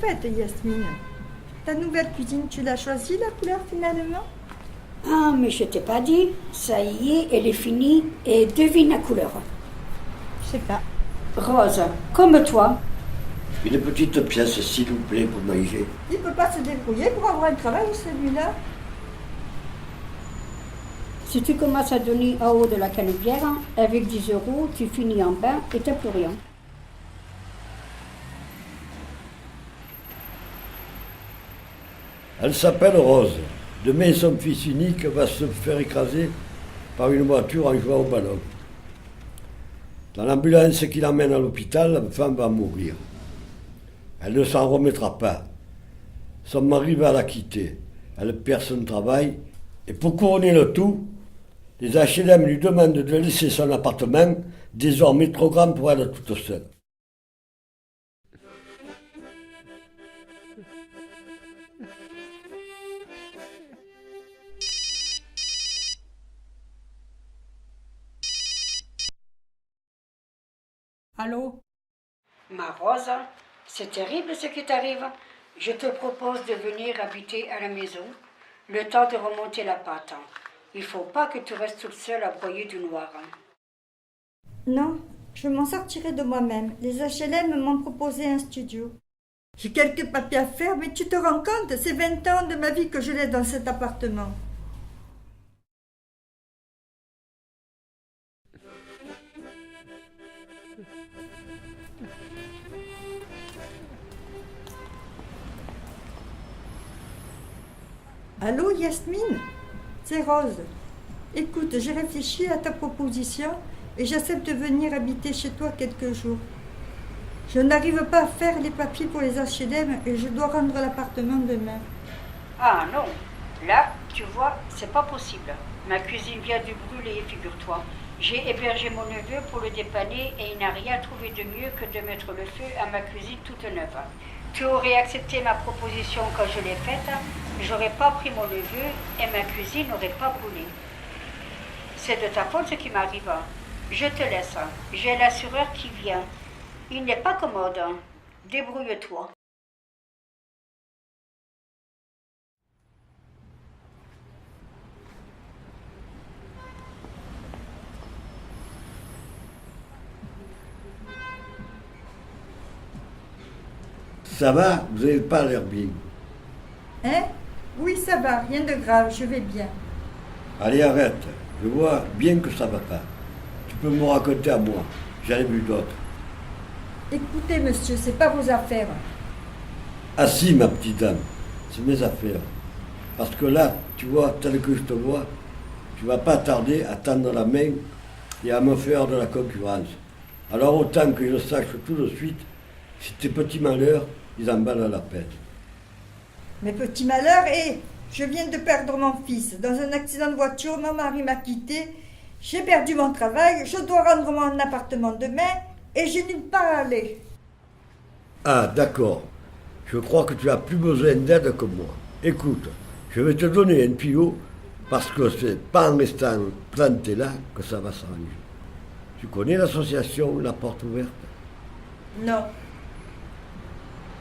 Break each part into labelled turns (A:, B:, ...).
A: fait, Yasmine. Ta nouvelle cuisine, tu l'as choisie, la couleur, finalement?
B: Ah, mais je t'ai pas dit. Ça y est, elle est finie. Et devine la couleur.
A: Je sais pas.
B: Rose, comme toi.
C: Une petite pièce, s'il vous plaît, pour manger.
A: Il peut pas se débrouiller pour avoir un travail, celui-là.
B: Si tu commences à donner en haut de la canebière, avec 10 euros, tu finis en bas et t'as plus rien.
C: Elle s'appelle Rose. Demain, son fils unique va se faire écraser par une voiture en jouant au ballon. Dans l'ambulance qui l'emmène à l'hôpital, la femme va mourir. Elle ne s'en remettra pas. Son mari va la quitter. Elle perd son travail. Et pour couronner le tout, les HLM lui demandent de laisser son appartement, désormais trop grand pour elle toute seule.
B: Allô? Ma Rose, c'est terrible ce qui t'arrive. Je te propose de venir habiter à la maison, le temps de remonter la pâte. Il faut pas que tu restes toute seule à broyer du noir.
A: Non, je m'en sortirai de moi-même. Les HLM m'ont proposé un studio. J'ai quelques papiers à faire, mais tu te rends compte, c'est 20 ans de ma vie que je laisse dans cet appartement. Allô, Yasmine? C'est Rose. Écoute, j'ai réfléchi à ta proposition et j'accepte de venir habiter chez toi quelques jours. Je n'arrive pas à faire les papiers pour les HLM et je dois rendre l'appartement demain.
B: Ah non, là, tu vois, c'est pas possible. Ma cuisine vient de brûler, figure-toi. J'ai hébergé mon neveu pour le dépanner et il n'a rien trouvé de mieux que de mettre le feu à ma cuisine toute neuve. Tu aurais accepté ma proposition quand je l'ai faite, j'aurais pas pris mon neveu et ma cuisine n'aurait pas brûlé. C'est de ta faute ce qui m'arrive. Je te laisse. J'ai l'assureur qui vient. Il n'est pas commode. Débrouille-toi.
C: Ça va? Vous n'avez pas l'air bien.
A: Hein? Oui, ça va, rien de grave, je vais bien.
C: Allez, arrête. Je vois bien que ça va pas. Tu peux me raconter à moi. J'en ai vu d'autres.
A: Écoutez, monsieur, c'est pas vos affaires.
C: Ah si, ma petite dame, c'est mes affaires. Parce que là, tu vois, tel que je te vois, tu vas pas tarder à tendre la main et à me faire de la concurrence. Alors autant que je sache tout de suite si tes petits malheurs, ils en valent la peine.
A: Mes petits malheurs, je viens de perdre mon fils. Dans un accident de voiture, mon mari m'a quitté. J'ai perdu mon travail, je dois rendre mon appartement demain et j'ai nulle part à aller.
C: Ah, d'accord. Je crois que tu as plus besoin d'aide que moi. Écoute, je vais te donner un tuyau parce que c'est pas en restant planté là que ça va s'arranger. Tu connais l'association La Porte Ouverte?
A: Non.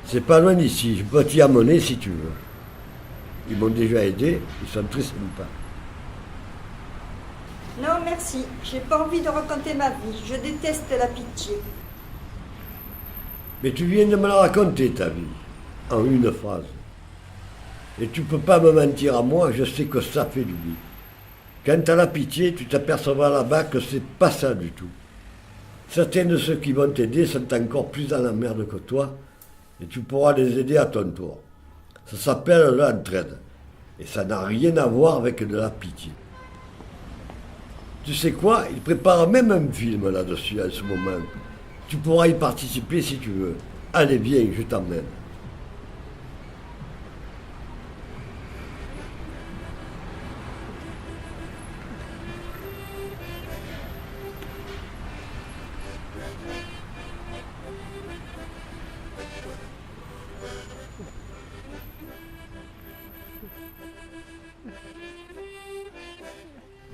C: C'est pas loin d'ici, je peux t'y amener si tu veux. Ils m'ont déjà aidé, ils sont très sympas.
A: Non, merci. J'ai pas envie de raconter ma vie. Je déteste la pitié.
C: Mais tu viens de me la raconter, ta vie, en une phrase. Et tu peux pas me mentir à moi, je sais que ça fait du bien. Quant à la pitié, tu t'apercevras là-bas que c'est pas ça du tout. Certains de ceux qui vont t'aider sont encore plus dans la merde que toi, et tu pourras les aider à ton tour. Ça s'appelle l'entraide, et ça n'a rien à voir avec de la pitié. Tu sais quoi, ils préparent même un film là-dessus en ce moment. Tu pourras y participer si tu veux. Allez, viens, je t'emmène.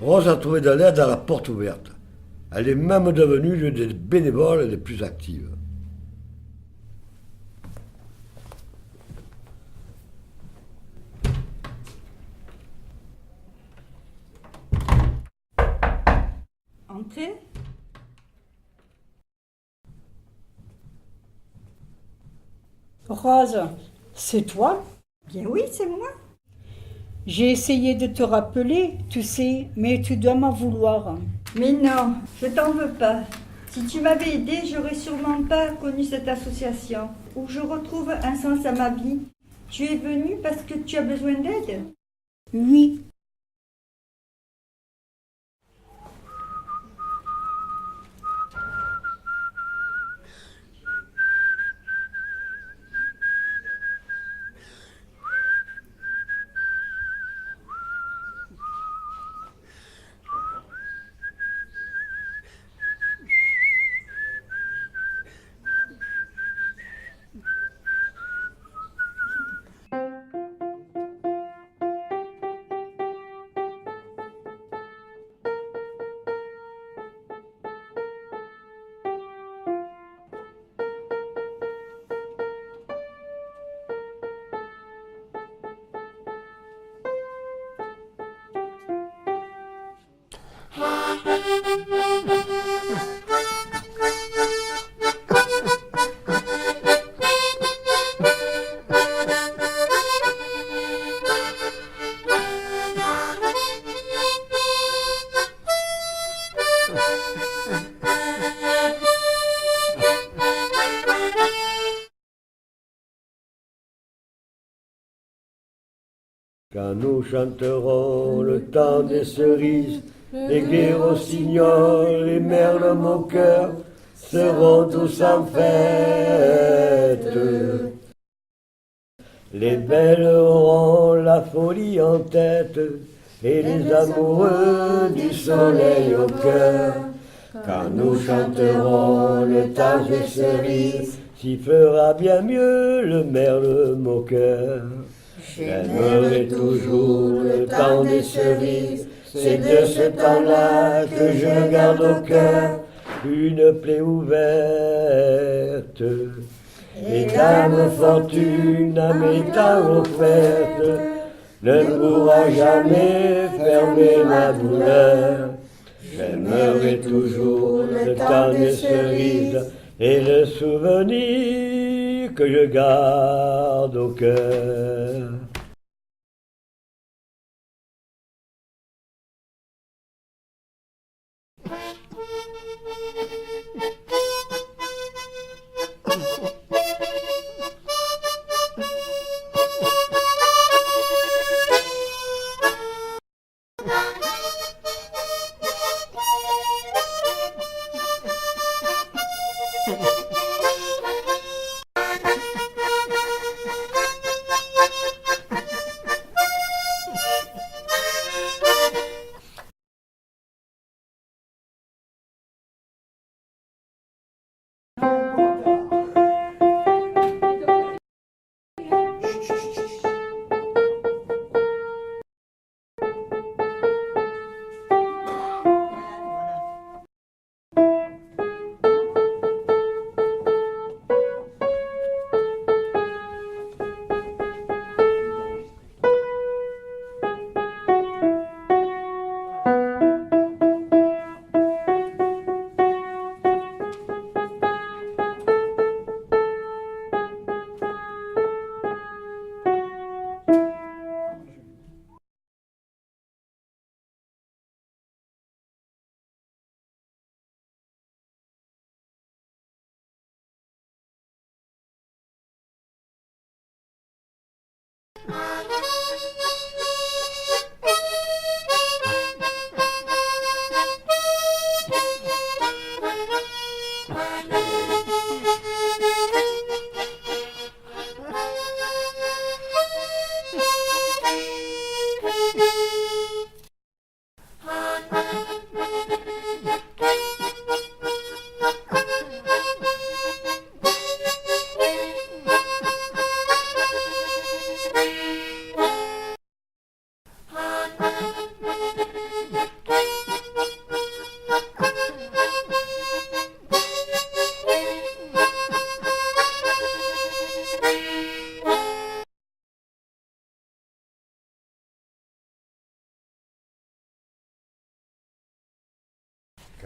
C: Rose a trouvé de l'aide à la Porte Ouverte. Elle est même devenue l'une des bénévoles les plus actives.
A: Entrez.
D: Rose, c'est toi?
A: Bien oui, c'est moi.
D: J'ai essayé de te rappeler, tu sais, mais tu dois m'en vouloir.
A: Mais non, je t'en veux pas. Si tu m'avais aidé, j'aurais sûrement pas connu cette association où je retrouve un sens à ma vie. Tu es venu parce que tu as besoin d'aide?
D: Oui.
C: Quand nous chanterons le temps des cerises, les gai rossignols, les merles moqueurs seront tous en fête. Les belles auront la folie en tête et les amoureux du soleil au cœur. Quand nous chanterons le temps des cerises, s'y fera bien mieux le merle moqueur. J'aimerai toujours le temps des cerises, c'est de ce temps-là que je garde au cœur une plaie ouverte. Et Dame Fortune, à m'étant offerte, ne pourra jamais fermer ma douleur. J'aimerai toujours le temps des cerises et le souvenir que je garde au cœur.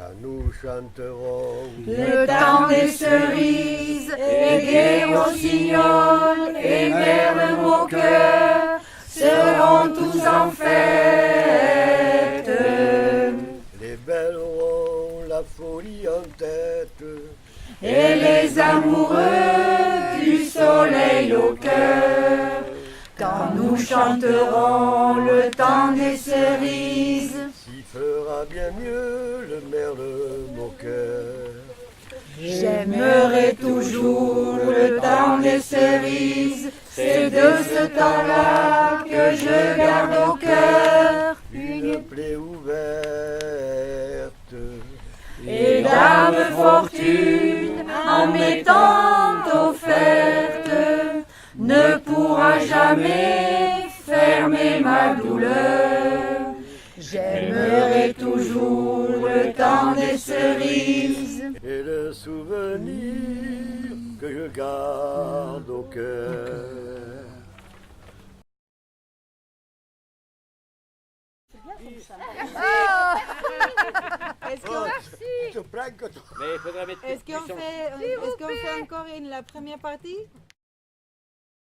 C: quand nous chanterons
E: Le temps des cerises, et des rossignols, et merles moqueurs seront tous en fête.
C: les belles auront la folie en tête,
E: Et les amoureux du soleil au cœur, quand nous chanterons le temps des cerises.
C: s'y fera bien mieux le merle moqueur.
E: J'aimerai toujours le temps des cerises, c'est de ce temps-là que je garde au cœur
C: Une plaie ouverte,
E: et dame fortune en m'étant offerte ne pourra jamais fermer ma douleur. J'aimerai toujours le temps des cerises.
C: et le souvenir que je garde au cœur.
F: Est-ce
C: Oh,
F: qu'on
C: je te plains que toi.
G: Mais il faudrait mettre
F: est-ce qu'on fait encore la première partie?